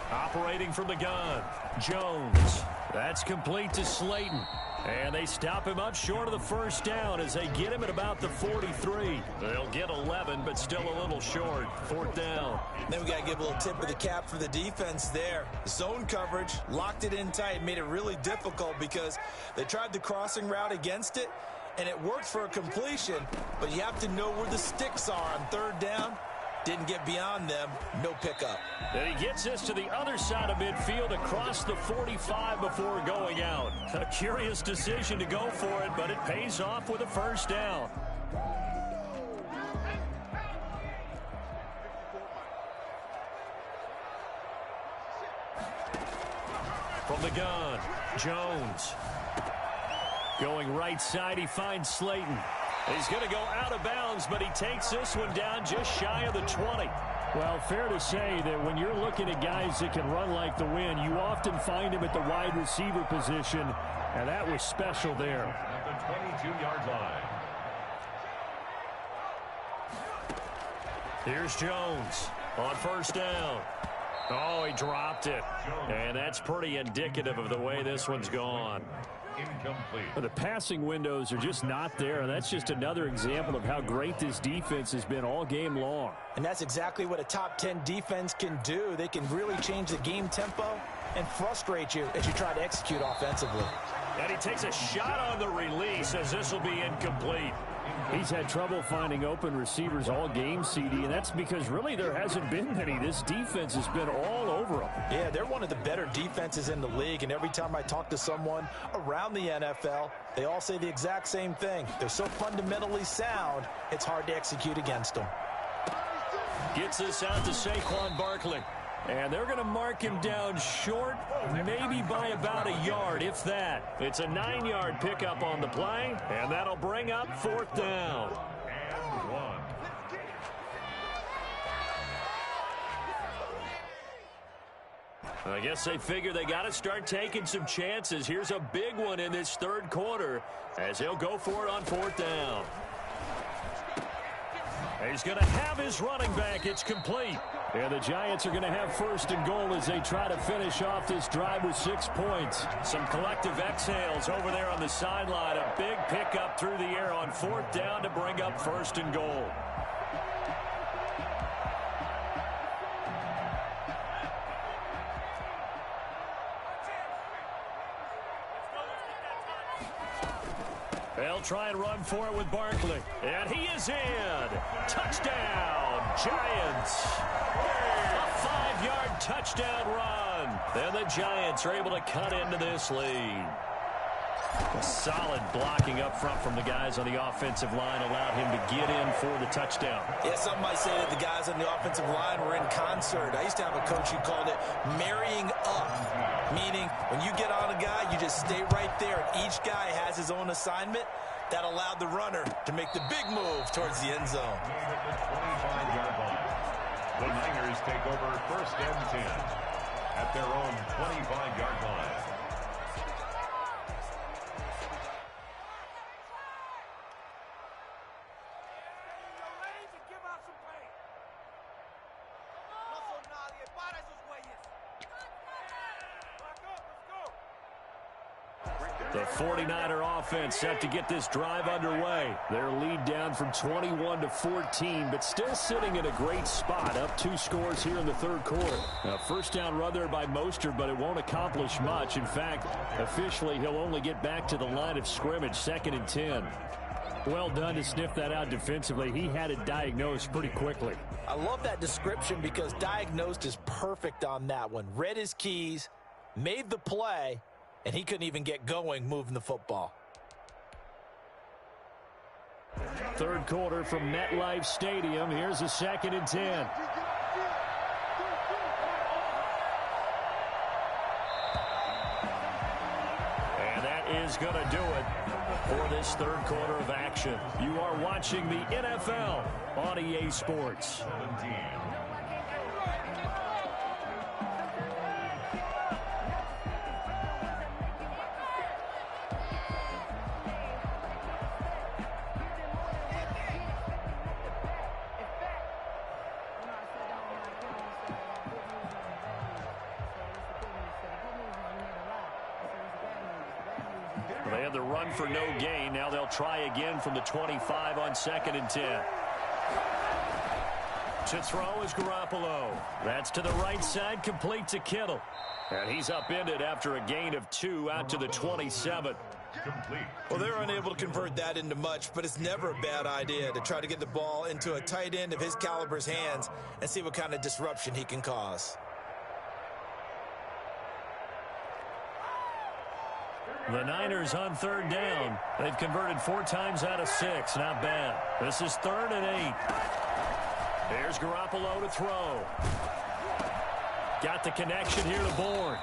Operating from the gun, Jones. That's complete to Slayton. And they stop him up short of the first down as they get him at about the 43. They'll get 11, but still a little short. 4th down. Then we got to give a little tip of the cap for the defense there. Zone coverage, locked it in tight, made it really difficult because they tried the crossing route against it, and it worked for a completion, but you have to know where the sticks are on 3rd down. Didn't get beyond them, no pickup. And he gets this to the other side of midfield across the 45 before going out. A curious decision to go for it, but it pays off with a first down. From the gun, Jones. Going right side, he finds Slayton. He's going to go out of bounds, but he takes this one down just shy of the 20. Well, fair to say that when you're looking at guys that can run like the wind, you often find him at the wide receiver position, and that was special there. At the 22-yard line. Here's Jones on first down. Oh, he dropped it. And that's pretty indicative of the way this one's gone. Incomplete. The passing windows are just not there, and that's just another example of how great this defense has been all game long. And that's exactly what a top 10 defense can do. They can really change the game tempo and frustrate you as you try to execute offensively. And he takes a shot on the release as this will be incomplete. He's had trouble finding open receivers all game, CD, and that's because really there hasn't been many. This defense has been all over them. Yeah, they're one of the better defenses in the league, and every time I talk to someone around the NFL, they all say the exact same thing. They're so fundamentally sound, it's hard to execute against them. Gets this out to Saquon Barkley. And they're going to mark him down short, maybe by about a yard, if that. It's a 9-yard pickup on the play, and that'll bring up 4th down. And 1. I guess they figure they got to start taking some chances. Here's a big one in this 3rd quarter as he'll go for it on 4th down. He's going to have his running back. It's complete. And the Giants are going to have 1st and goal as they try to finish off this drive with 6 points. Some collective exhales over there on the sideline. A big pickup through the air on 4th down to bring up 1st and goal. They'll try and run for it with Barkley. And he is in. Touchdown, Giants. A 5-yard touchdown run. And the Giants are able to cut into this lead. A solid blocking up front from the guys on the offensive line allowed him to get in for the touchdown. Yeah, some might say that the guys on the offensive line were in concert. I used to have a coach who called it marrying up, meaning when you get on a guy, you just stay right there, and each guy has his own assignment. That allowed the runner to make the big move towards the end zone. At the 25-yard line. The Niners take over 1st and 10 at their own 25-yard line. The 49er offense set to get this drive underway. Their lead down from 21 to 14, but still sitting in a great spot. Up 2 scores here in the 3rd quarter. A 1st down run there by Mostert, but it won't accomplish much. In fact, officially, he'll only get back to the line of scrimmage, 2nd and 10. Well done to sniff that out defensively. He had it diagnosed pretty quickly. I love that description because diagnosed is perfect on that one. Read his keys, made the play, and he couldn't even get going moving the football. Third quarter from MetLife Stadium. Here's a 2nd and 10. And that is going to do it for this third quarter of action. You are watching the NFL on EA Sports. 17. They had the run for no gain. Now they'll try again from the 25 on 2nd and 10. To throw is Garoppolo. That's to the right side, complete to Kittle. And he's upended after a gain of 2 out to the 27. Complete. Well, they're unable to convert that into much, but it's never a bad idea to try to get the ball into a tight end of his caliber's hands and see what kind of disruption he can cause. The Niners on 3rd down. They've converted 4 times out of 6. Not bad. This is 3rd and 8. There's Garoppolo to throw. Got the connection here to Bourne.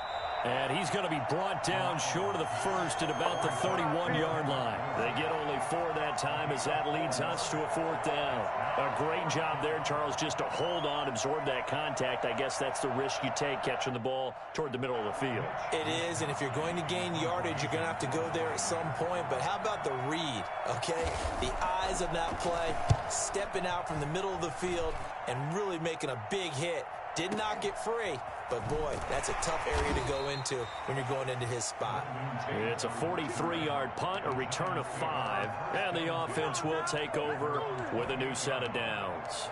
And he's going to be brought down short of the first at about the 31-yard line. They get only 4 that time as that leads us to a 4th down. A great job there, Charles, just to hold on, absorb that contact. I guess that's the risk you take catching the ball toward the middle of the field. It is, and if you're going to gain yardage, you're going to have to go there at some point. But how about the read, okay? The eyes of that play, stepping out from the middle of the field and really making a big hit. Did not get free, but boy, that's a tough area to go into when you're going into his spot. It's a 43-yard punt, a return of 5, and the offense will take over with a new set of downs.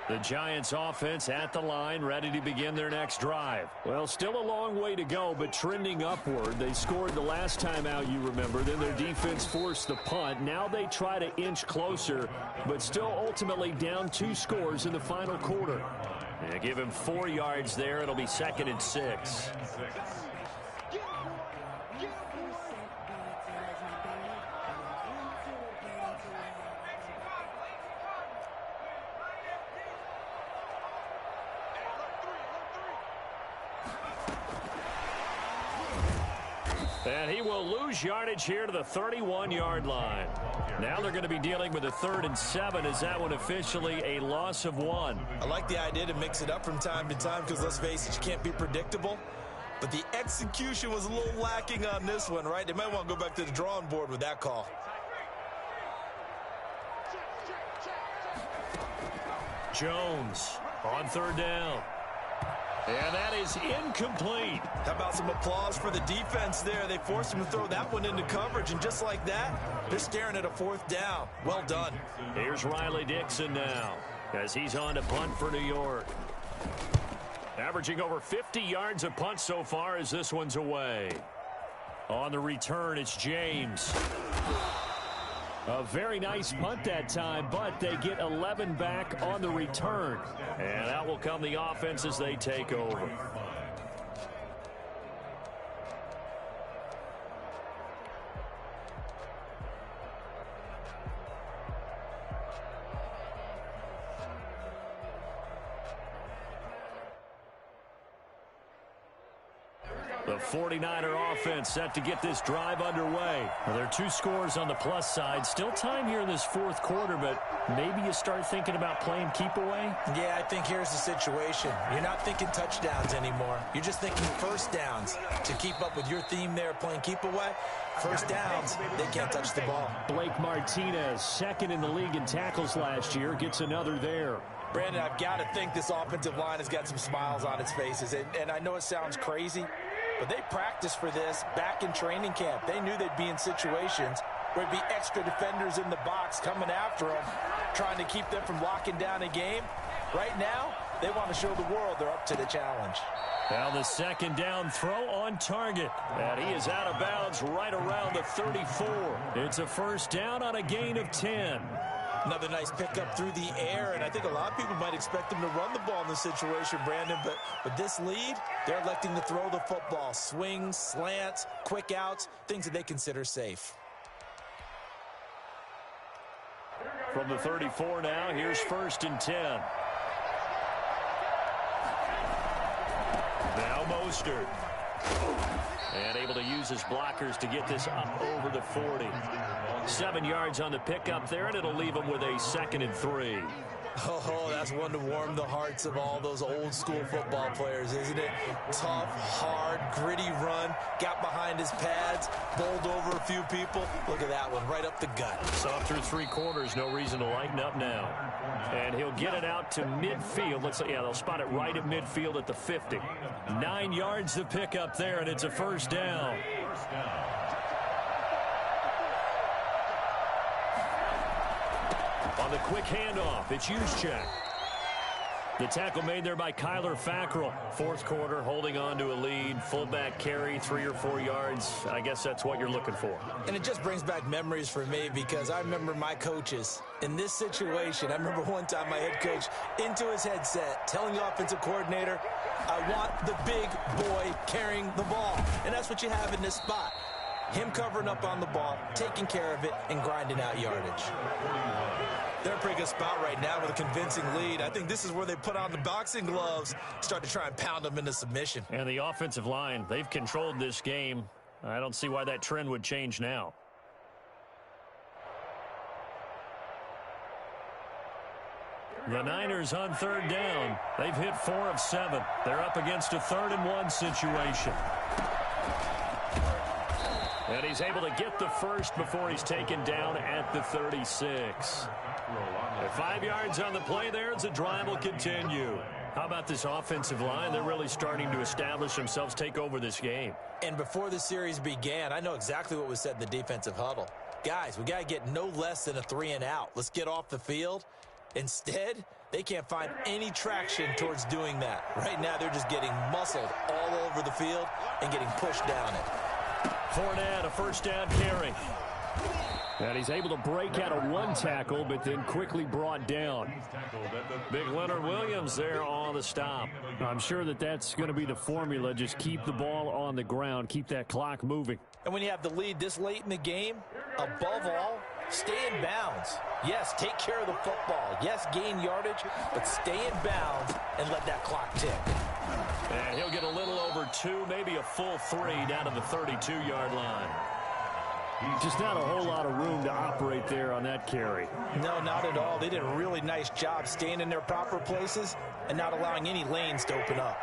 The Giants offense at the line, ready to begin their next drive. Well, still a long way to go, but trending upward. They scored the last time out, you remember. Then their defense forced the punt. Now they try to inch closer, but still ultimately down 2 scores in the final quarter. Yeah, give him 4 yards there. It'll be 2nd and 6. And he will lose yardage here to the 31-yard line. Now they're going to be dealing with a 3rd and 7. Is that one officially a loss of 1? I like the idea to mix it up from time to time because, let's face it, you can't be predictable. But the execution was a little lacking on this one, right? They might want to go back to the drawing board with that call. Jones on 3rd down. And that is incomplete. How about some applause for the defense there? They forced him to throw that one into coverage, and just like that, they're staring at a 4th down. Well done. Here's Riley Dixon now as he's on to punt for New York. Averaging over 50 yards a punt so far as this one's away. On the return, it's James. A very nice punt that time, but they get 11 back on the return. And out will come the offense as they take over. The 49er offense set to get this drive underway. Well, there are 2 scores on the plus side. Still time here in this 4th quarter, but maybe you start thinking about playing keep away? Yeah, I think here's the situation. You're not thinking touchdowns anymore. You're just thinking 1st downs. To keep up with your theme there, playing keep away, 1st downs, they can't touch the ball. Blake Martinez, 2nd in the league in tackles last year, gets another there. Brandon, I've got to think this offensive line has got some smiles on its faces. And I know it sounds crazy, but they practiced for this back in training camp. They knew they'd be in situations where there'd be extra defenders in the box coming after them, trying to keep them from locking down a game. Right now, They want to show the world they're up to the challenge. Now the second down throw on target. And he is out of bounds right around the 34. It's a first down on a gain of 10. Another nice pickup through the air, and I think a lot of people might expect them to run the ball in this situation, Brandon, but with this lead, they're electing to throw the football. Swings, slants, quick outs, things that they consider safe. From the 34 now, here's first and 10. Now Mostert. And able to use his blockers to get this up over the 40. 7 yards on the pickup there, and it'll leave him with a 2nd and 3. Oh, that's one to warm the hearts of all those old-school football players, isn't it? Tough, hard, gritty run, got behind his pads, bowled over a few people. Look at that one, right up the gut. Soft through 3 quarters, no reason to lighten up now. And he'll get it out to midfield. Looks like, yeah, they'll spot it right at midfield at the 50. 9 yards to pick up there, and it's a first down. On the quick handoff, it's Juszczyk. The tackle made there by Kyler Fackrell. 4th quarter, holding on to a lead. Fullback carry, 3 or 4 yards. I guess that's what you're looking for. And it just brings back memories for me because I remember my coaches in this situation. I remember one time my head coach into his headset telling the offensive coordinator, I want the big boy carrying the ball. And that's what you have in this spot. Him covering up on the ball, taking care of it, and grinding out yardage. They're in a pretty good spot right now with a convincing lead. I think this is where they put on the boxing gloves, start to try and pound them into submission. And the offensive line, they've controlled this game. I don't see why that trend would change now. The Niners on 3rd down. They've hit 4 of 7. They're up against a 3rd and 1 situation. And he's able to get the first before he's taken down at the 36. 5 yards on the play there. It's a drive will continue. How about this offensive line? They're really starting to establish themselves, take over this game. And before the series began, I know exactly what was said in the defensive huddle. Guys, we got to get no less than a 3 and out. Let's get off the field. Instead, they can't find any traction towards doing that. Right now, they're just getting muscled all over the field and getting pushed down it. Fournette, a first down carry. And he's able to break out of 1 tackle, but then quickly brought down. Big Leonard Williams there on the stop. I'm sure that that's going to be the formula. Just keep the ball on the ground. Keep that clock moving. And when you have the lead this late in the game, above all, stay in bounds. Yes, take care of the football. Yes, gain yardage, but stay in bounds and let that clock tick. And he'll get a little over 2, maybe a full 3 down to the 32-yard line. Just not a whole lot of room to operate there on that carry. No, not at all. They did a really nice job staying in their proper places and not allowing any lanes to open up.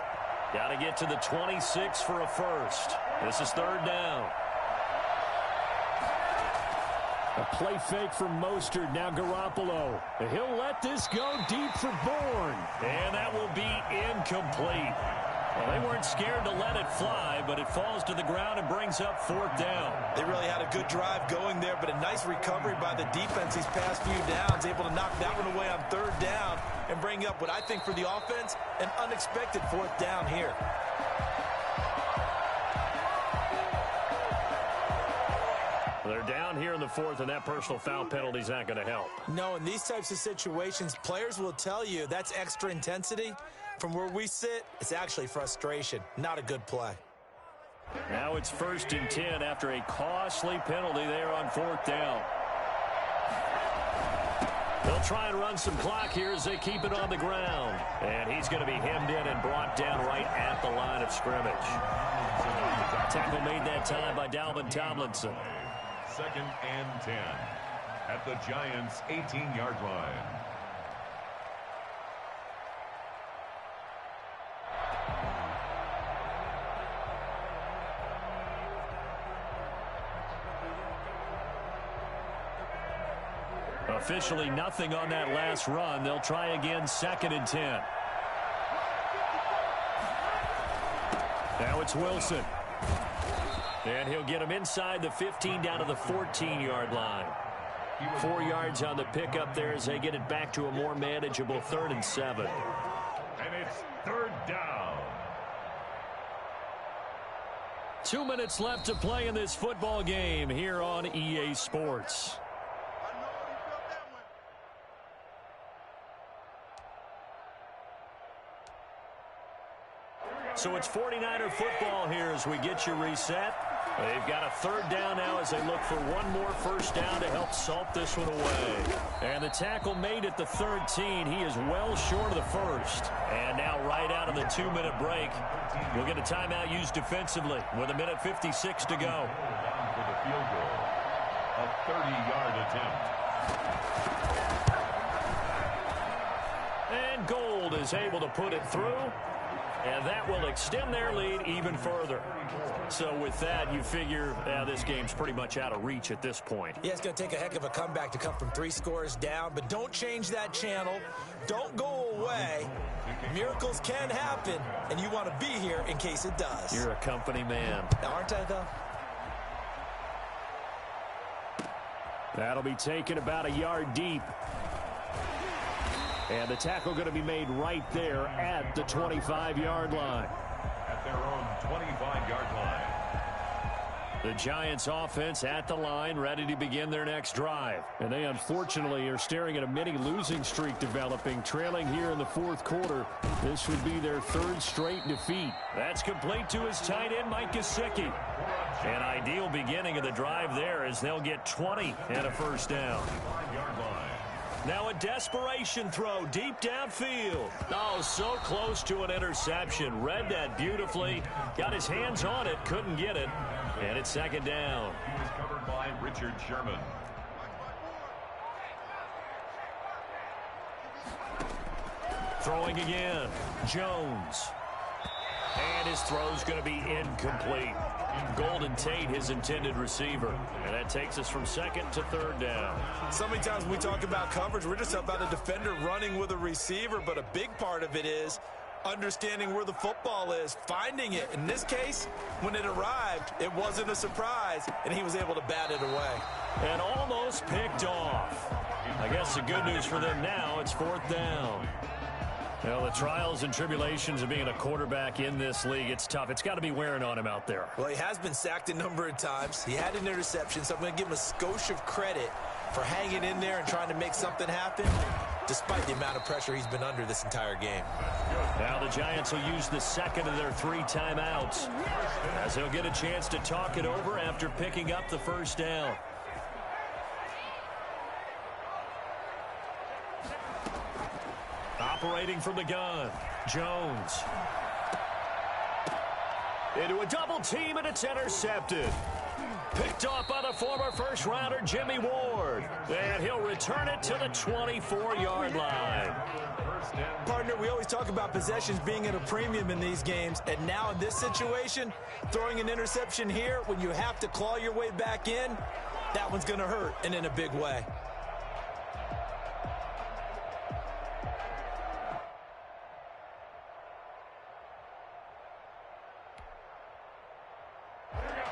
Got to get to the 26 for a first. This is 3rd down. A play fake from Mostert. Now Garoppolo. He'll let this go deep for Bourne. And that will be incomplete. Well, they weren't scared to let it fly, but it falls to the ground and brings up 4th down. They really had a good drive going there, but a nice recovery by the defense these past few downs, able to knock that one away on 3rd down and bring up what I think for the offense, an unexpected 4th down here. They're down here in the 4th, and that personal foul penalty is not going to help. No, in these types of situations, players will tell you that's extra intensity. From where we sit, it's actually frustration. Not a good play. Now it's 1st and 10 after a costly penalty there on 4th down. They'll try and run some clock here as they keep it on the ground. And he's going to be hemmed in and brought down right at the line of scrimmage. Tackle made that time by Dalvin Tomlinson. 2nd and 10 at the Giants' 18-yard line. Officially nothing on that last run. They'll try again, 2nd and 10. Now it's Wilson. And he'll get him inside the 15 down to the 14-yard line. 4 yards on the pickup there as they get it back to a more manageable 3rd and 7. And third down. 2 minutes left to play in this football game here on EA Sports. So it's 49er football here as we get you reset. They've got a third down now as they look for one more first down to help salt this one away. And the tackle made at the 13. He is well short of the first. And now right out of the 2-minute break, we'll get a timeout used defensively with 1:56 to go. For the field goal, a 30-yard attempt. And Gold is able to put it through. And that will extend their lead even further. So with that, you figure this game's pretty much out of reach at this point. Yeah, it's going to take a heck of a comeback to come from 3 scores down. But don't change that channel. Don't go away. Miracles can happen, and you want to be here in case it does. You're a company man. Aren't I, though? That'll be taken about a yard deep. And the tackle going to be made right there at the 25-yard line. At their own 25-yard line. The Giants offense at the line, ready to begin their next drive. And they unfortunately are staring at a mini losing streak developing, trailing here in the fourth quarter. This would be their 3rd straight defeat. That's complete to his tight end, Mike Gesicki. An ideal beginning of the drive there as they'll get 20 and a first down. Now a desperation throw deep downfield. Oh, so close to an interception. Read that beautifully. Got his hands on it. Couldn't get it. And it's second down. He was covered by Richard Sherman. Throwing again. Jones. And his throw's going to be incomplete. Golden Tate, his intended receiver. And that takes us from 2nd to 3rd down. So many times when we talk about coverage, we're just about a defender running with a receiver. But a big part of it is understanding where the football is, finding it. In this case, when it arrived, it wasn't a surprise, and he was able to bat it away. And almost picked off. I guess the good news for them now, it's 4th down. Well, the trials and tribulations of being a quarterback in this league, it's tough. It's got to be wearing on him out there. Well, he has been sacked a number of times. He had an interception, so I'm going to give him a skosh of credit for hanging in there and trying to make something happen, despite the amount of pressure he's been under this entire game. Now the Giants will use the 2nd of their 3 timeouts, as they'll get a chance to talk it over after picking up the first down. Operating from the gun, Jones. Into a double team, and it's intercepted. Picked off by the former first-rounder Jimmy Ward. And he'll return it to the 24-yard line. Partner, we always talk about possessions being at a premium in these games. And now in this situation, throwing an interception here when you have to claw your way back in, that one's going to hurt, and in a big way.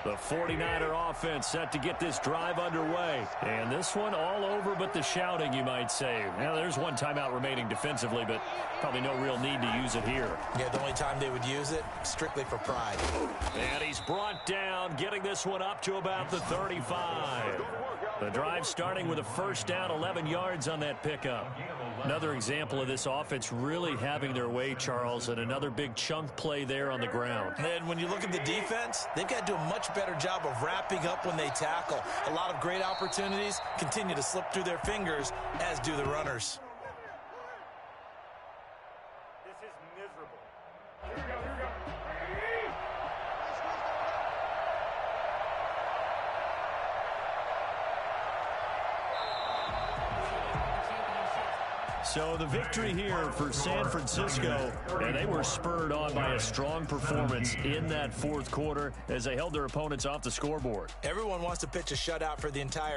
The 49er offense set to get this drive underway. And this one all over but the shouting, you might say. Now, there's one timeout remaining defensively, but probably no real need to use it here. Yeah, the only time they would use it, strictly for pride. And he's brought down, getting this one up to about the 35. The drive starting with a first down, 11 yards on that pickup. Another example of this offense really having their way, Charles, and another big chunk play there on the ground. And when you look at the defense, they've got to do a much better job of wrapping up when they tackle. A lot of great opportunities continue to slip through their fingers, as do the runners. This is miserable. So the victory here for San Francisco, and they were spurred on by a strong performance in that fourth quarter as they held their opponents off the scoreboard. Everyone wants to pitch a shutout for the entire